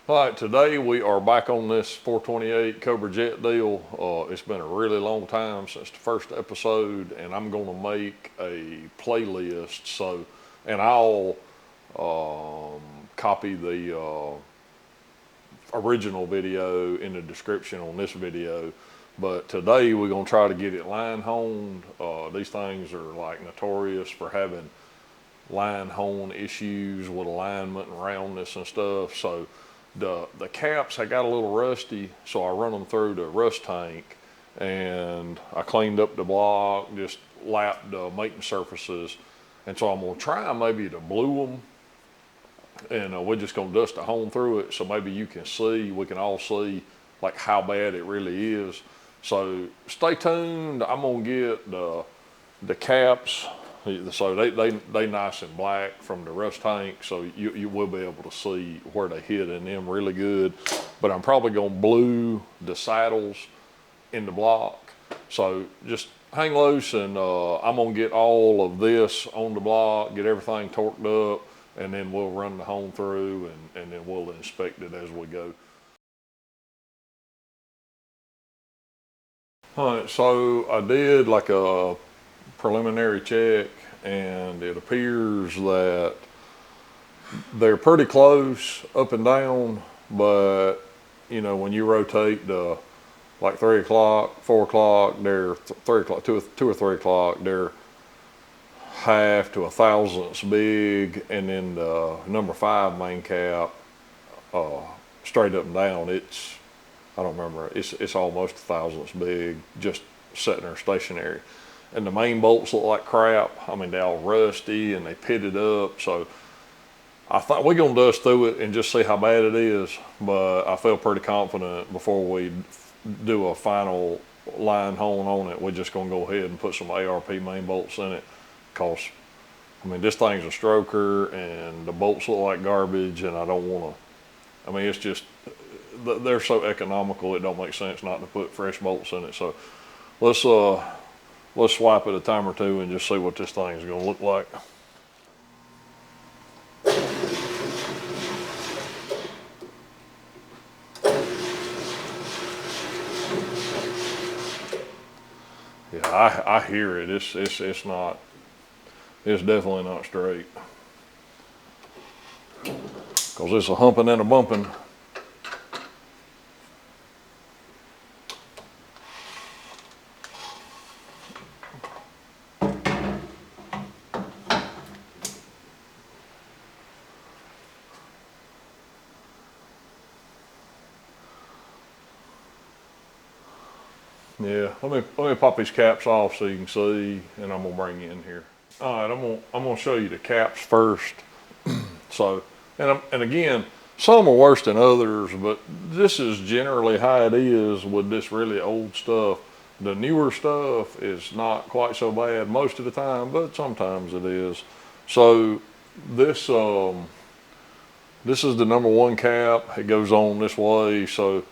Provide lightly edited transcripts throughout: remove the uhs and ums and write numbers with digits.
All right, today we are back on this 428 Cobra Jet deal. It's been a really long time since the first episode, and I'm going to make a playlist. And I'll copy the original video in the description on this video. But today we're going to try to get it line honed. These things are like notorious for having line hone issues with alignment and roundness and stuff. So the caps, I got a little rusty, so I run them through the rust tank, and I cleaned up the block, just lapped the mating surfaces, and so I'm gonna try maybe to blue them, and we're just gonna dust a hone through it, so maybe you can see, we can all see like how bad it really is. So stay tuned. I'm gonna get the caps. So they nice and black from the rust tank, so you will be able to see where they hit in them really good. But I'm probably gonna blue the saddles in the block. So just hang loose, and I'm gonna get all of this on the block, get everything torqued up, and then we'll run the hone through, and then we'll inspect it as we go. All right, so I did like a preliminary check, and it appears that they're pretty close up and down, but you know, when you rotate the like 3 o'clock, 4 o'clock, they're 3 o'clock, 2 or 3 o'clock, they're half to a thousandths big, and then the number 5 main cap, straight up and down, I don't remember, it's almost a thousandths big, just sitting there stationary. And the main bolts look like crap. I mean, they're all rusty and they pitted up. So I thought we're gonna dust through it and just see how bad it is. But I feel pretty confident before we do a final line hone on it, we're just gonna go ahead and put some ARP main bolts in it. Cause I mean, this thing's a stroker and the bolts look like garbage, and I don't wanna, I mean, it's just, they're so economical, it don't make sense not to put fresh bolts in it. So let's swipe it a time or two and just see what this thing is going to look like. Yeah, I hear it. It's definitely not straight. Because it's a humping and a bumping. Yeah, let me pop these caps off so you can see, and I'm gonna bring you in here. All right, I'm gonna show you the caps first. So, and again, some are worse than others, but this is generally how it is with this really old stuff. The newer stuff is not quite so bad most of the time, but sometimes it is. So this this is the number 1 cap. It goes on this way, so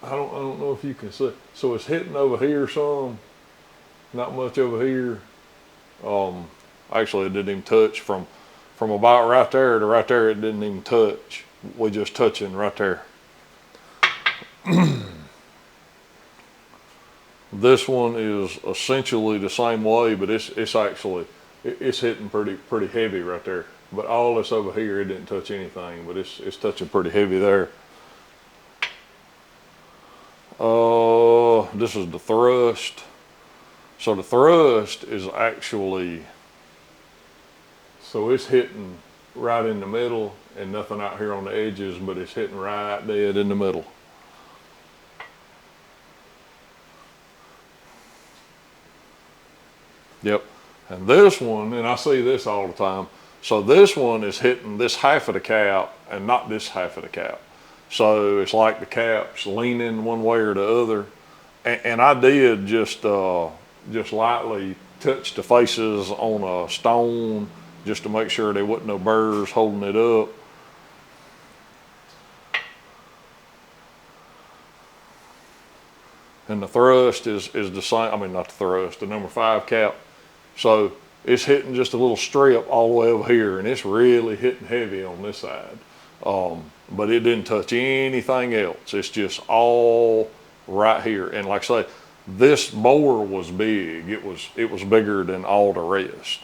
I don't know if you can see. So it's hitting over here some, not much over here. Actually, it didn't even touch from about right there to right there. It didn't even touch. We just touching right there. This one is essentially the same way, but it's actually it's hitting pretty heavy right there. But all this over here, it didn't touch anything, but it's touching pretty heavy there. This is the thrust. So the thrust is actually, so it's hitting right in the middle and nothing out here on the edges, but it's hitting right dead in the middle. Yep. And this one, and I see this all the time. So this one is hitting this half of the cap and not this half of the cap. So it's like the cap's leaning one way or the other. And I did just lightly touch the faces on a stone just to make sure there wasn't no burrs holding it up. And the thrust is the same, I mean not the thrust, the number 5 cap. So it's hitting just a little strip all the way over here, and it's really hitting heavy on this side. But it didn't touch anything else. It's just all right here. And like I say, this bore was big. It was bigger than all the rest.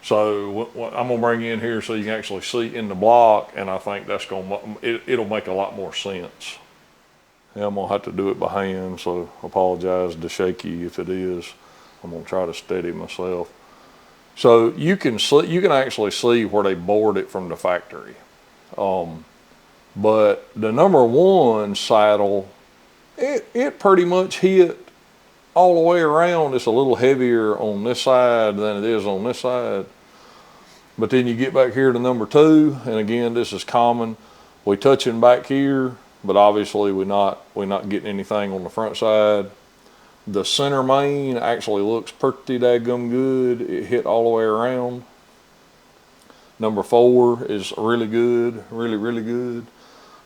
So I'm gonna bring you in here so you can actually see in the block, and I think that's it'll make a lot more sense. Yeah, I'm gonna have to do it by hand, so apologize to shaky if it is. I'm gonna try to steady myself. So you can actually see where they bored it from the factory. But the number one saddle, it pretty much hit all the way around. It's a little heavier on this side than it is on this side. But then you get back here to number two, and again, this is common. We touching back here, but obviously we're not getting anything on the front side. The center main actually looks pretty daggum good. It hit all the way around. Number four is really good, really good.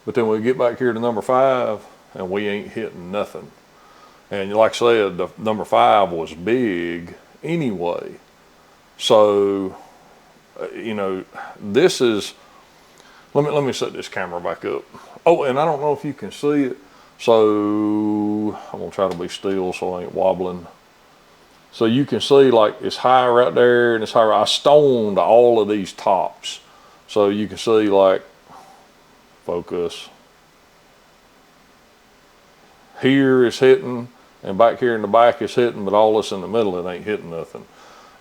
But then we get back here to number five, and we ain't hitting nothing. And like I said, the number five was big anyway. So, you know, this is, let me set this camera back up. Oh, and I don't know if you can see it. So I'm gonna try to be still so I ain't wobbling. So you can see like it's high right there and it's high. I stoned all of these tops. So you can see like, focus. Here is hitting, and back here in the back is hitting, but all this in the middle, it ain't hitting nothing.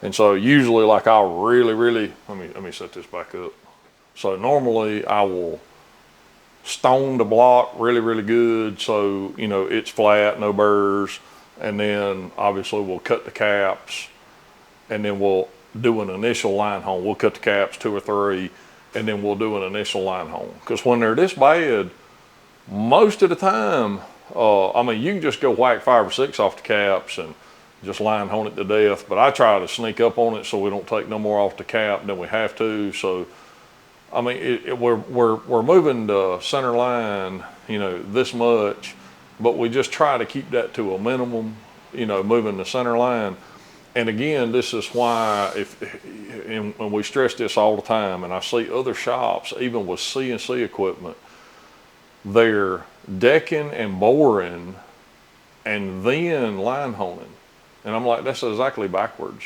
And so usually like I'll really, let me set this back up. So normally I will stone the block really good, so you know it's flat, no burrs, and then obviously we'll cut the caps, and then we'll do an initial line hone. We'll cut the caps 2 or 3, and then we'll do an initial line hone. Because when they're this bad, most of the time, I mean, you can just go whack 5 or 6 off the caps and just line hone it to death. But I try to sneak up on it so we don't take no more off the cap than we have to. So, I mean, we're moving the center line, you know, this much, but we just try to keep that to a minimum, you know, moving the center line. And again, this is why and we stress this all the time, and I see other shops, even with CNC equipment, they're decking and boring and then line honing. And I'm like, that's exactly backwards.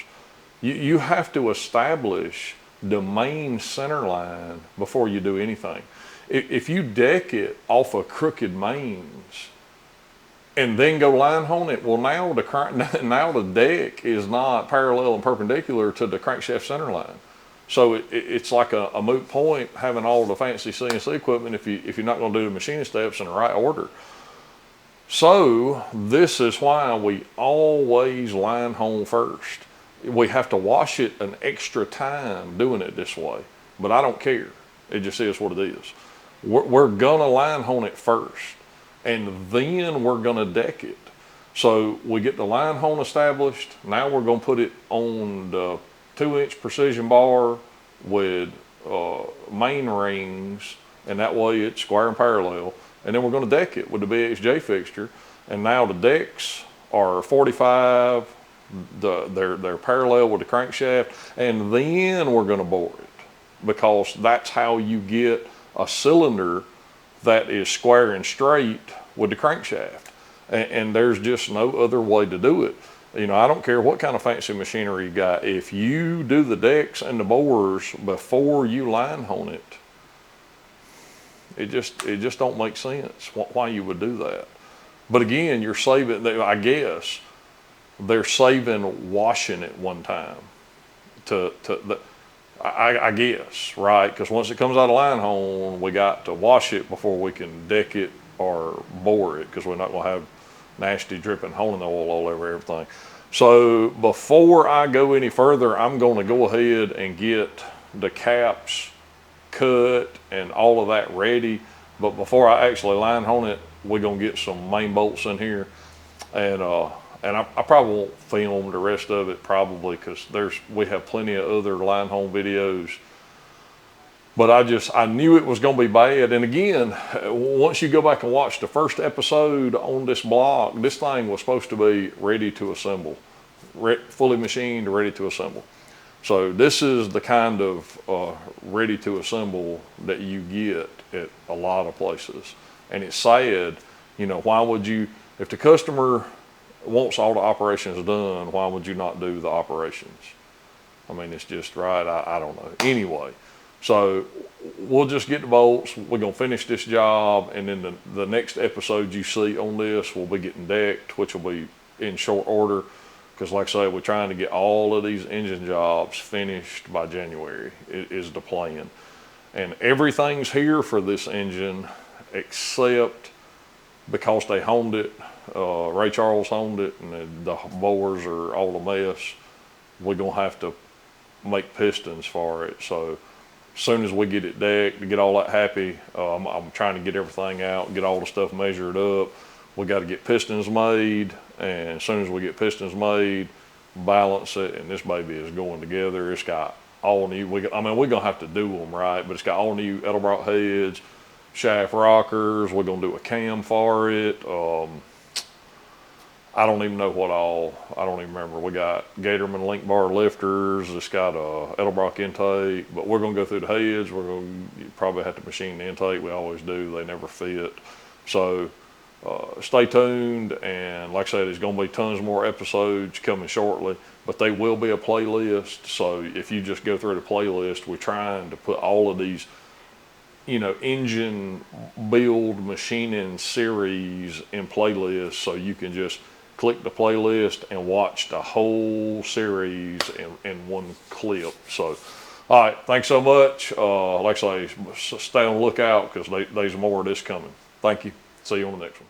You have to establish the main center line before you do anything. If you deck it off of crooked mains and then go line hone it, well now the deck is not parallel and perpendicular to the crankshaft center line. So it's like a moot point having all the fancy CNC equipment if you're not going to do the machining steps in the right order. So this is why we always line hone first. We have to wash it an extra time doing it this way, but I don't care. It just is what it is. We're gonna line hone it first, and then we're gonna deck it. So we get the line hone established. Now we're gonna put it on the 2-inch precision bar with main rings, and that way it's square and parallel. And then we're gonna deck it with the BXJ fixture. And now the decks are 45, they're parallel with the crankshaft, and then we're gonna bore it, because that's how you get a cylinder that is square and straight with the crankshaft. And there's just no other way to do it. You know, I don't care what kind of fancy machinery you got. If you do the decks and the bores before you line hone it, it just don't make sense why you would do that. But again, you're saving, I guess, they're saving washing it one time I guess, right? Because once it comes out of line hone, we got to wash it before we can deck it or bore it, because we're not going to have nasty dripping honing oil all over everything. So before I go any further, I'm going to go ahead and get the caps cut and all of that ready. But before I actually line hone it, we're going to get some main bolts in here. And I probably won't film the rest of it, probably, because we have plenty of other line hone videos. But I knew it was going to be bad. And again, once you go back and watch the first episode on this block, this thing was supposed to be ready to assemble, fully machined, ready to assemble. So this is the kind of ready to assemble that you get at a lot of places. And it's sad, you know, why would you, if the customer wants all the operations done, why would you not do the operations? I mean, it's just right. I don't know. Anyway, so we'll just get the bolts. We're going to finish this job. And then the next episode you see on this, we'll be getting decked, which will be in short order. Because like I say, we're trying to get all of these engine jobs finished by January is the plan. And everything's here for this engine except because they honed it. Ray Charles honed it, and the bores are all a mess. We're going to have to make pistons for it. So as soon as we get it decked, to get all that happy, I'm trying to get everything out, get all the stuff measured up. We got to get pistons made, and as soon as we get pistons made, balance it, and this baby is going together. It's got all new, I mean, we're going to have to do them right, but it's got all new Edelbrock heads, shaft rockers. We're going to do a cam for it. I don't even know what all, I don't even remember. We got Gatorman link bar lifters. It's got a Edelbrock intake, but we're going to go through the heads. We're going to probably have to machine the intake. We always do. They never fit. So stay tuned. And like I said, there's going to be tons more episodes coming shortly, but they will be a playlist. So if you just go through the playlist, we're trying to put all of these, you know, engine build machining series in playlists, so you can just click the playlist and watch the whole series in one clip. So, all right, thanks so much. Like I say, stay on the lookout because there's more of this coming. Thank you. See you on the next one.